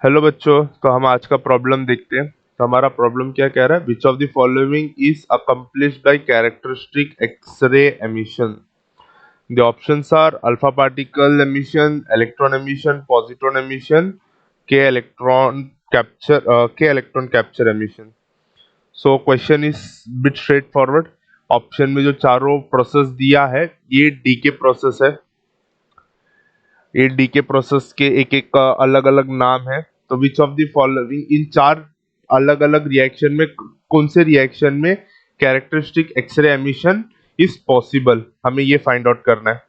Hello बच्चों, तो हम आज का प्रॉब्लम देखते हैं। तो हमारा प्रॉब्लम क्या कह रहा है? Which of the following is accomplished by characteristic x ray emission? The options are alpha particle emission, electron emission, positron emission, K electron capture emission. So question is bit straightforward. Option में जो चारों process दिया है ये DK process है। ये DK process के एक एक का अलग अलग नाम है। तो विच ऑफ द फॉलोइंग, इन चार अलग अलग रिएक्शन में कौन से रिएक्शन में characteristic x ray emission is possible, हमें ये फाइंड आउट करना है।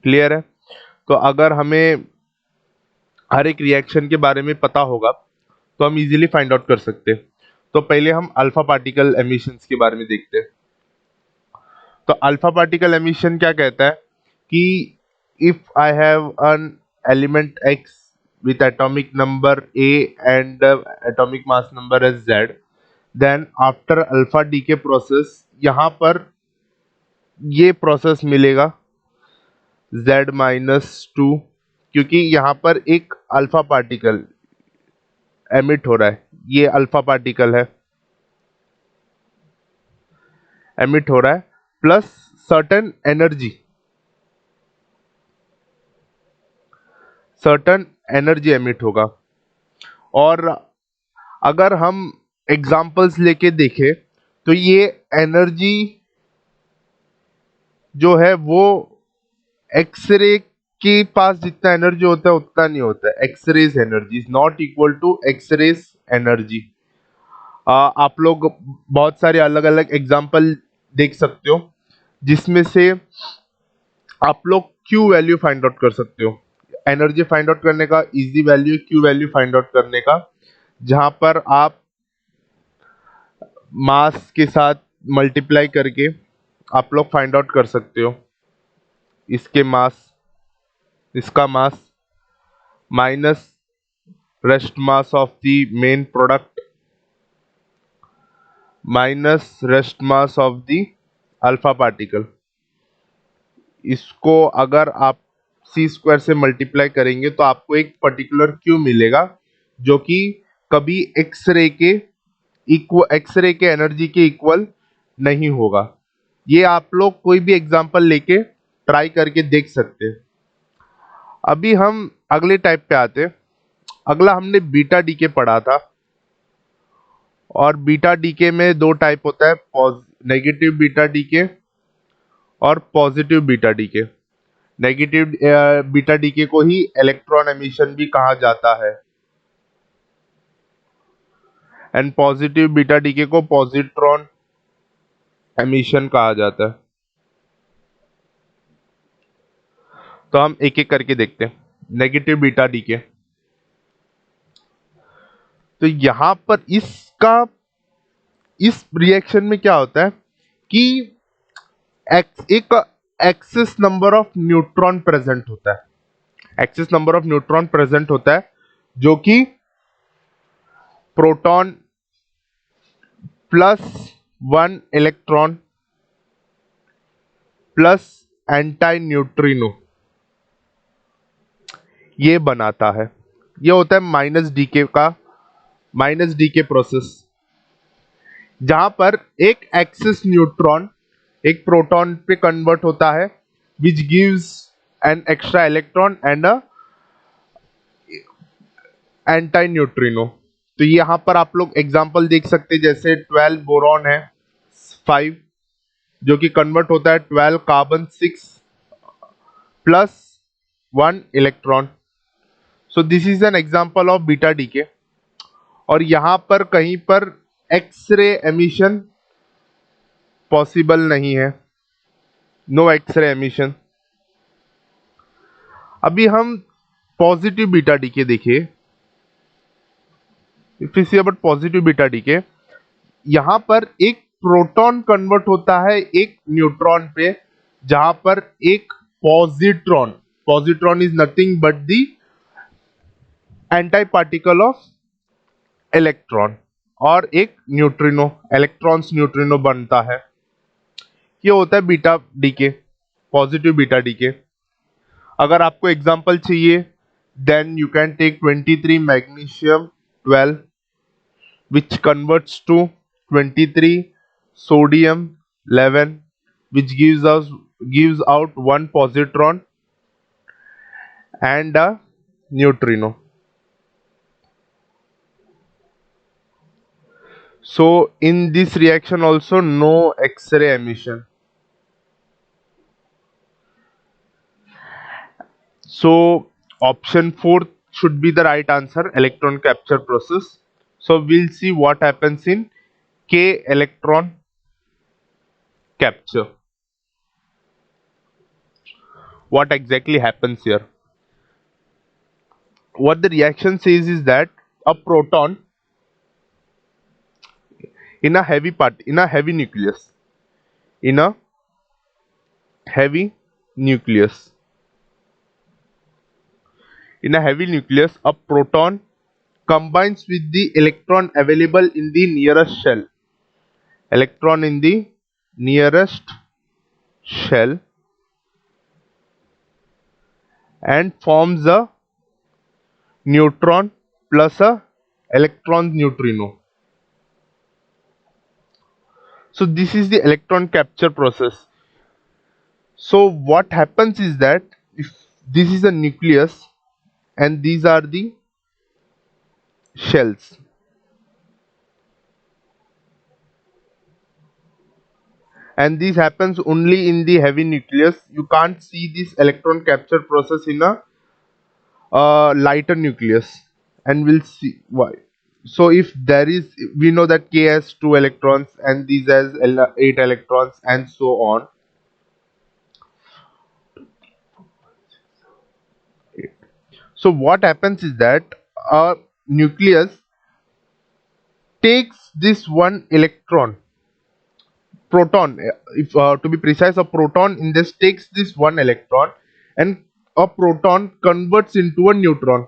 क्लियर है? तो अगर हमें हर एक रिएक्शन के बारे में पता होगा तो हम इजीली फाइंड आउट कर सकते हैं। तो पहले हम अल्फा पार्टिकल एमिशंस के बारे में देखते हैं। तो अल्फा पार्टिकल एमिशन क्या कहता है कि if I have an element x with atomic number A and atomic mass number as Z, then after alpha decay process यहाँ पर ये प्रोसेस मिलेगा Z माइनस टू, क्योंकि यहाँ पर एक अल्फा पार्टिकल एमिट हो रहा है। ये अल्फा पार्टिकल है, एमिट हो रहा है, प्लस सर्टन एनर्जी एमिट होगा। और अगर हम एग्जांपल्स लेके देखें तो ये एनर्जी जो है वो एक्सरे के पास जितना एनर्जी होता है उतना नहीं होता है। X rays energy is not equal to X rays energy. आप लोग बहुत सारे अलग अलग एग्जांपल देख सकते हो जिसमें से आप लोग क्यू वैल्यू फाइंड आउट कर सकते हो। एनर्जी फाइंड आउट करने का easy value, Q value find out करने का, जहां पर आप मास के साथ मल्टीप्लाई करके आप लोग फाइंड आउट कर सकते हो। इसके मास, इसका mass minus rest mass of the main product minus rest mass of the alpha particle. इसको अगर आप सी स्क्वायर से मल्टीप्लाई करेंगे तो आपको एक पर्टिकुलर क्यू मिलेगा जो कि कभी एक्सरे के एनर्जी के इक्वल नहीं होगा। ये आप लोग कोई भी एग्जांपल लेके ट्राई करके देख सकते हैं। अभी हम अगले टाइप पे आते हैं। अगला हमने बीटा डीके पढ़ा था, और बीटा डीके में दो टाइप होता है, नेगेटिव बीटा डीके और positive beta DK. Negative beta decay को ही इलेक्ट्रॉन एमिशन भी कहा जाता है, एंड पॉजिटिव बीटा डीके को पॉजिट्रॉन एमिशन कहा जाता है। तो हम एक एक करके देखते हैं। नेगेटिव बीटा डीके, तो यहां पर इस रिएक्शन में क्या होता है कि एक excess number of neutron present होता है। Excess number of neutron present होता है जो कि proton plus one electron plus antineutrino ये बनाता है। ये होता है माइनस डी के प्रोसेस, जहां पर एक एक्सिस न्यूट्रॉन एक प्रोटॉन पे कन्वर्ट होता है, which gives an extra electron and a anti neutrino. तो यहां पर आप लोग एग्जांपल देख सकते हैं, जैसे 12 बोरॉन है 5, जो कि कन्वर्ट होता है 12 carbon 6 plus 1 electron. So this is an example of beta decay. और यहां पर कहीं पर एक्सरे एमिशन पॉसिबल नहीं है, नो एक्सरे एमिशन। अभी हम पॉजिटिव बीटा डीके देखिए। If you see about positive beta decay, यहां पर एक प्रोटॉन कन्वर्ट होता है एक न्यूट्रॉन पे, जहां पर एक positron, positron is nothing but the anti particle of electron, और एक न्यूट्रिनो, इलेक्ट्रॉन्स न्यूट्रिनो बनता है। ये होता है beta decay, positive beta DK. अगर आपको एग्जांपल चाहिए Then you can take 23 magnesium 12, which converts to 23 sodium 11, which gives out one positron and a neutrino. So in this reaction also no X-ray emission. So option 4 should be the right answer, electron capture process. So we'll see what happens in K electron capture. What exactly happens here? What the reaction says is that a proton in a heavy nucleus, in a heavy nucleus, in a heavy nucleus, a proton combines with the electron available in the nearest shell. Electron in the nearest shell and forms a neutron plus a electron neutrino. So this is the electron capture process. So what happens is that if this is a nucleus and these are the shells, and this happens only in the heavy nucleus, you can't see this electron capture process in a lighter nucleus, and we'll see why. So if there is, we know that K has 2 electrons and these has 8 electrons and so on. So what happens is that a nucleus takes this one electron, proton, if to be precise, a proton in this takes this one electron, and a proton converts into a neutron.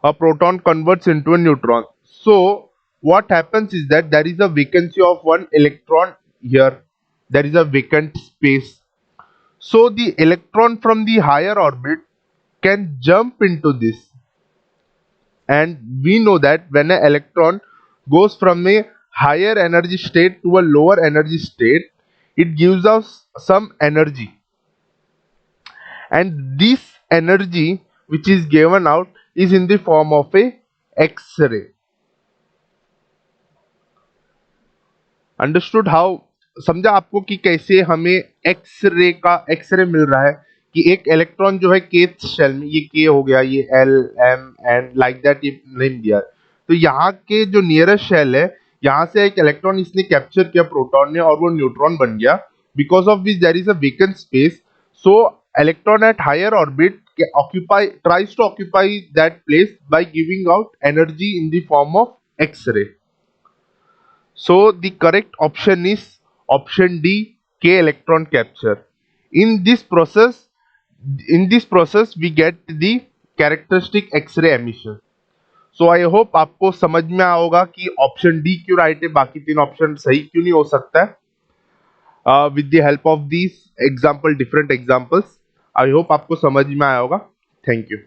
A proton converts into a neutron. So what happens is that there is a vacancy of one electron here. There is a vacant space. So the electron from the higher orbit can jump into this. And we know that when an electron goes from a higher energy state to a lower energy state, it gives us some energy. And this energy which is given out is in the form of a X-ray. Understood how? समझा आपको कि कैसे हमें x ray मिल रहा है कि एक electron जो है केथ शेल में, ये के हो गया, ये L M and like that, ये नेम दिया है। तो यहाँ के जो नियरेस्ट शेल है, यहाँ से एक इलेक्ट्रॉन इसने कैप्चर किया प्रोटॉन ने और वो न्यूट्रॉन बन गया, because of which there is a vacant space. So electron at higher orbit tries to occupy that place by giving out energy in the form of X-ray. So the correct option is option D, K electron capture. In this process we get the characteristic X-ray emission. So I hope आपको समझ में आया होगा कि option D क्यों right है, बाकी तीन ऑप्शन सही क्यों नहीं हो सकता है. With the help of these different examples, I hope आपको समझ में आया होगा. Thank you.